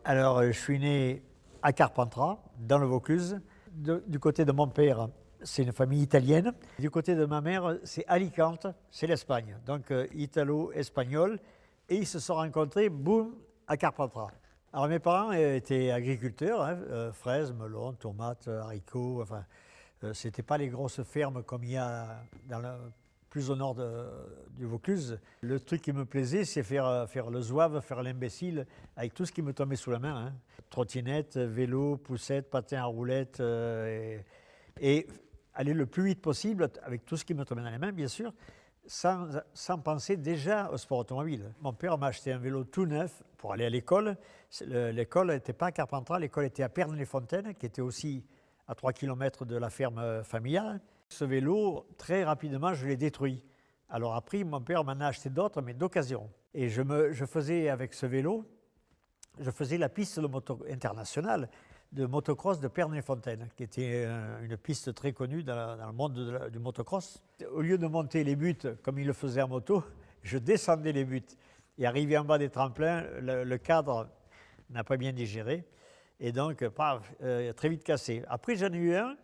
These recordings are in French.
Alors, je suis né à Carpentras, dans le Vaucluse. Du côté de mon père, c'est une famille italienne. Du côté de ma mère, c'est Alicante, c'est l'Espagne. Donc, italo-espagnol. Et ils se sont rencontrés, boum, à Carpentras. Alors, mes parents étaient agriculteurs, hein, fraises, melons, tomates, haricots. Enfin, c'était pas les grosses fermes comme il y a plus au nord du Vaucluse. Le truc qui me plaisait, c'est faire le zouave, faire l'imbécile, avec tout ce qui me tombait sous la main. Hein. Trottinette, vélo, poussette, patin à roulettes, et aller le plus vite possible, avec tout ce qui me tombait dans les mains, bien sûr, sans penser déjà au sport automobile. Mon père m'a acheté un vélo tout neuf pour aller à l'école. L'école n'était pas à Carpentras, l'école était à Pernes-les-Fontaines, qui était aussi à 3 km de la ferme familiale. Ce vélo, très rapidement, je l'ai détruit. Alors après, mon père m'en a acheté d'autres, mais d'occasion. Et je faisais avec ce vélo, je faisais la piste internationale de motocross de Pernes-les-Fontaines, qui était une piste très connue dans le monde du motocross. Au lieu de monter les buts comme il le faisait en moto, je descendais les buts. Et arrivé en bas des tremplins, le cadre n'a pas bien digéré. Et donc, très vite cassé. Après, j'en ai eu un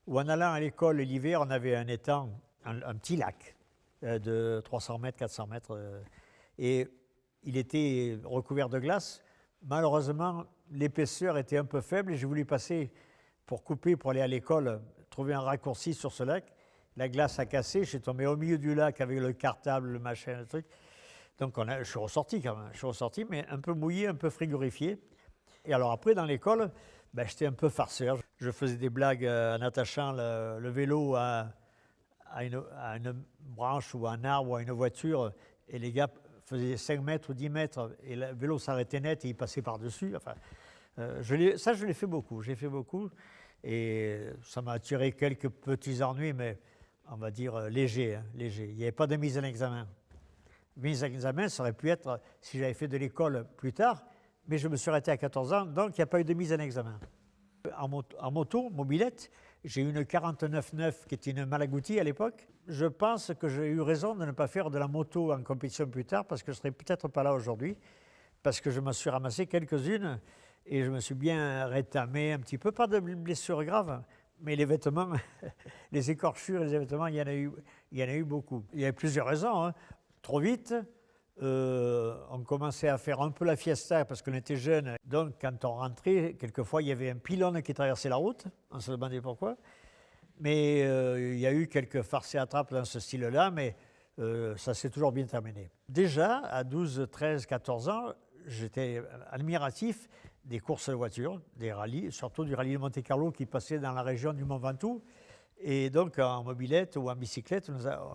où en allant à l'école l'hiver, on avait un étang, un petit lac de 300 mètres, 400 mètres. Et il était recouvert de glace. Malheureusement, l'épaisseur était un peu faible et j'ai voulu passer pour couper, pour aller à l'école, trouver un raccourci sur ce lac. La glace a cassé, je suis tombé au milieu du lac avec le cartable, le machin, le truc. Donc je suis ressorti quand même, mais un peu mouillé, un peu frigorifié. Et alors après, dans l'école, j'étais un peu farceur. Je faisais des blagues en attachant le vélo à une branche ou à un arbre ou à une voiture, et les gars faisaient 5 mètres ou 10 mètres, et le vélo s'arrêtait net et il passait par-dessus. Enfin, je l'ai fait beaucoup. J'ai fait beaucoup, et ça m'a attiré quelques petits ennuis, mais on va dire légers. Hein, légers. Il n'y avait pas de mise en examen. Mise en examen, ça aurait pu être si j'avais fait de l'école plus tard, mais je me suis arrêté à 14 ans, donc il n'y a pas eu de mise en examen. En moto, mobilette, j'ai eu une 49.9 qui était une Malagouti à l'époque. Je pense que j'ai eu raison de ne pas faire de la moto en compétition plus tard, parce que je ne serais peut-être pas là aujourd'hui, parce que je me suis ramassé quelques-unes et je me suis bien rétamé un petit peu, pas de blessures graves, mais les vêtements, les écorchures et les vêtements, il y en a eu beaucoup. Il y avait plusieurs raisons. Hein. Trop vite. On commençait à faire un peu la fiesta parce qu'on était jeunes. Donc, quand on rentrait, quelquefois, il y avait un pylône qui traversait la route. On se demandait pourquoi. Mais il y a eu quelques farces et attrapes dans ce style-là, mais ça s'est toujours bien terminé. Déjà, à 12, 13, 14 ans, j'étais admiratif des courses de voitures, des rallyes, surtout du rallye de Monte-Carlo qui passait dans la région du Mont Ventoux. Et donc, en mobilette ou en bicyclette,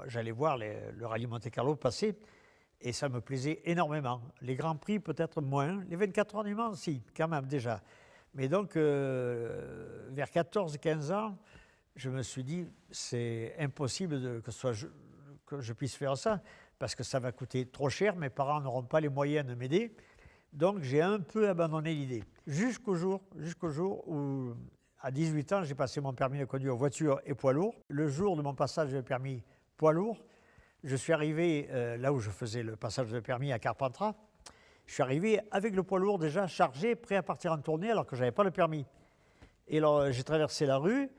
j'allais voir le rallye Monte-Carlo passer. Et ça me plaisait énormément. Les Grands Prix, peut-être moins. Les 24 heures du Mans, si, quand même, déjà. Mais donc, vers 14-15 ans, je me suis dit, c'est impossible que je puisse faire ça, parce que ça va coûter trop cher, mes parents n'auront pas les moyens de m'aider. Donc, j'ai un peu abandonné l'idée. Jusqu'au jour où, à 18 ans, j'ai passé mon permis de conduire voiture et poids lourd. Le jour de mon passage de permis poids lourd, je suis arrivé là où je faisais le passage de permis à Carpentras. Je suis arrivé avec le poids lourd déjà chargé, prêt à partir en tournée alors que je n'avais pas le permis. Et alors j'ai traversé la rue,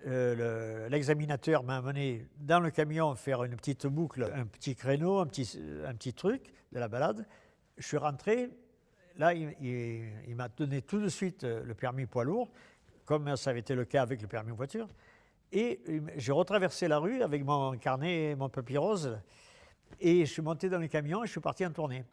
l'examinateur m'a amené dans le camion faire une petite boucle, un petit créneau, un petit truc de la balade. Je suis rentré, là il m'a donné tout de suite le permis poids lourd, comme ça avait été le cas avec le permis voiture. Et j'ai retraversé la rue avec mon carnet et mon papier rose. Et je suis monté dans le camion et je suis parti en tournée.